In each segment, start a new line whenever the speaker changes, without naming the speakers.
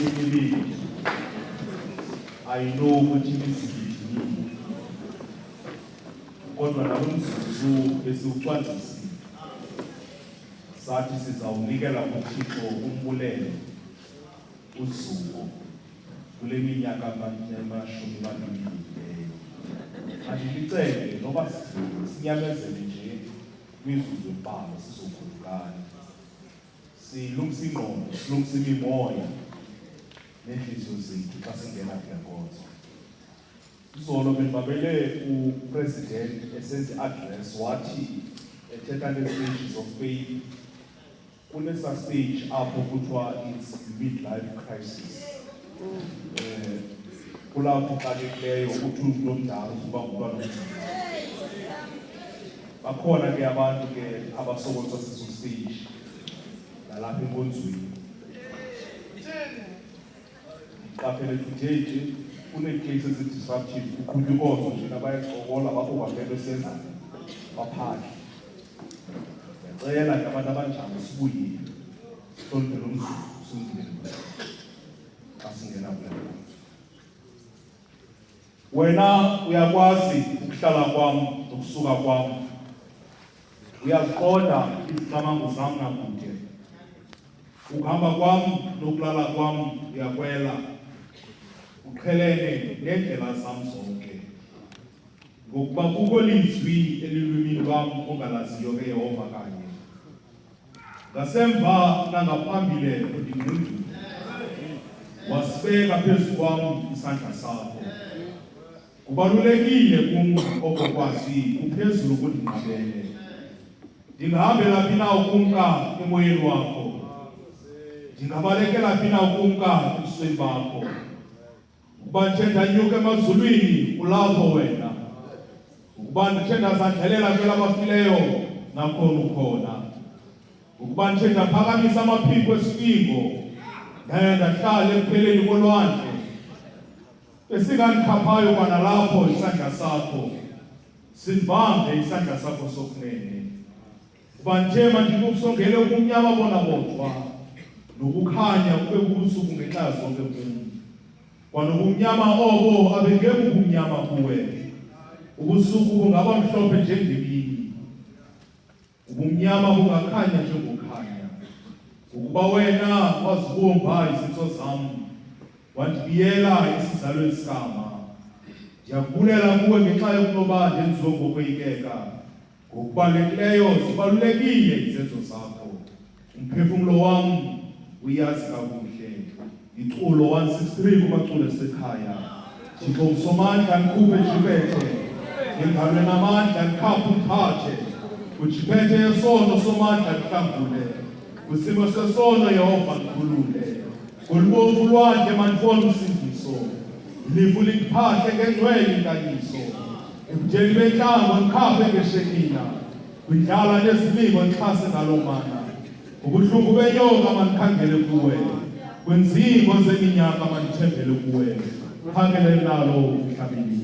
emibili ayino ukuthi imizikini kodwa nakumzuzu esiwucwangcisile sathi sizawunikela kuThixo umbulelo usuku kule minyaka amashumi amabili andicele noba sinyamezele nje kwimizuzu embalwa sizokhulukana silungisa ingqondo silungisa imimoya nenhliziyo zethu xa singena kule nkonzo. Izolo bendibabele upresident esenza i-address wathi ethetha nge-stages of faith kunesa stage apho kuthiwa it's midlife crisis. Kulapho uxakekileyo uthi umntu omdala ukuba ngumntwana bakhona ke abantu ke abasokolisa seso stage nalapha enkonzweni. Qaphela today nje kune-cases ezi-disruptive kukhulunywa inkonzo nje nabayacokola bakho bavele besenza baphakhe. Ndiyacela ke abantu abanjalo sibuyile sihloniphe lo mzuzu singene xa singena kule nkonzo. Wena uyakwazi ukuhlala kwam nokusuka kwam, uyaziqonda izicamango zam nakude, ukuhamba kwam nokulala kwam uyakwela, uqhelene neendlela zam zonke. Ngokuba kukho lizwi elilwimini lwam ongalaziyo ke Yehova kanye, ngasemva nangaphambile undingqindile, wasibeka phezu kwam isandla sakho. Kubalulekile kum okokwazi uphezulu kundinqabele. Ndingahambela phi na ukumka emoyeni wakho, ndingabalekela phi na ukumka ebusweni bakho. Ukuba ndithe ndanyuka emazulwini ulapho wena, ukuba ndithe ndazandlelela kwelabafileyo nakhona ukhona. Ukuba ndithe ndaphakamisa amaphiko esipingo ndaye ndahlala ekupheleni kolwandle, esingandikhaphayo kwanalapho isandla sakho, sindibambe isandla sakho sokunene. Kuba ndithe mandikukusongele ubumnyama bona bodwa, nokukhanya kube kubusuku ngenxa yazonke kum. Kwanobumnyama obo abengekubumnyama kuwe, ubusuku bungaba mhlophe njengemini, ubumnyama bungakhanya njengokhanya. Ukuba wena wazibumba izitho zam, wandibiyela isizalweni sikama, ndiyakubulela kuwe ngenxa yokunoba ndenziwe ngokweyikeka. Ngokubalulekileyo zibalulekile izenzo zakho, umphefumlo wam uyazi kakuhle. Iculo 163 kumaculo asekhaya. Thixo onguSomandla ndikhuphe jiphethe, ngengalweni amandla ndikhaphe umphathe, kujiphethe yesono somandla ndihlangule, kwisimo sesono Yehova ndikhulule. Ngolubomvu lwandle mandibone usindiso, ilifu lindiphahle ngengcwele inkanyiso. Ebudeni bentlango ndikhaphe ngeshekina, kwindlala nezilimo ndixhase ngaloo mana. Ubuhlungu benyoka mandikhangele kuwe, kwinzingo zeminyaka mandithembele kuwe. Phangele nalo emhlabeni.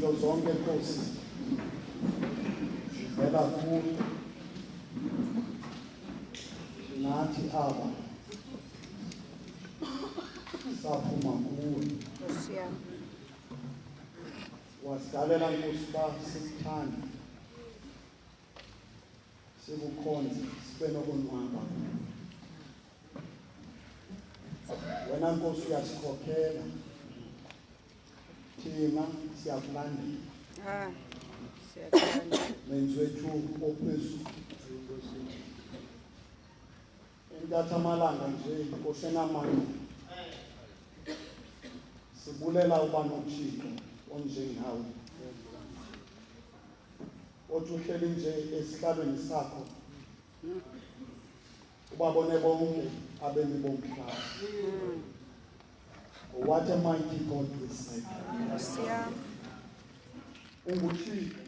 Izondlo zonke Nkosi zivela kuwe. Nathi aba saphuma kuwe.
Nkosi yami.
Wasidalela Nkosi uba sikuthande, sikukhonze, sibe nokonwaba. Wena Nkosi uyasikhokhela, thina siyakulandela.
Siyathanda.
Menzi wethu ophezulu. Entatha amalanga nje Nkosi enamandla, sibulela uba noThixo onjengawe, othi uhleli nje esihlalweni sakho, ubabone bonke abemi bomhlaba. What a mighty God we serve.
Nkosi yami.
UnguThixo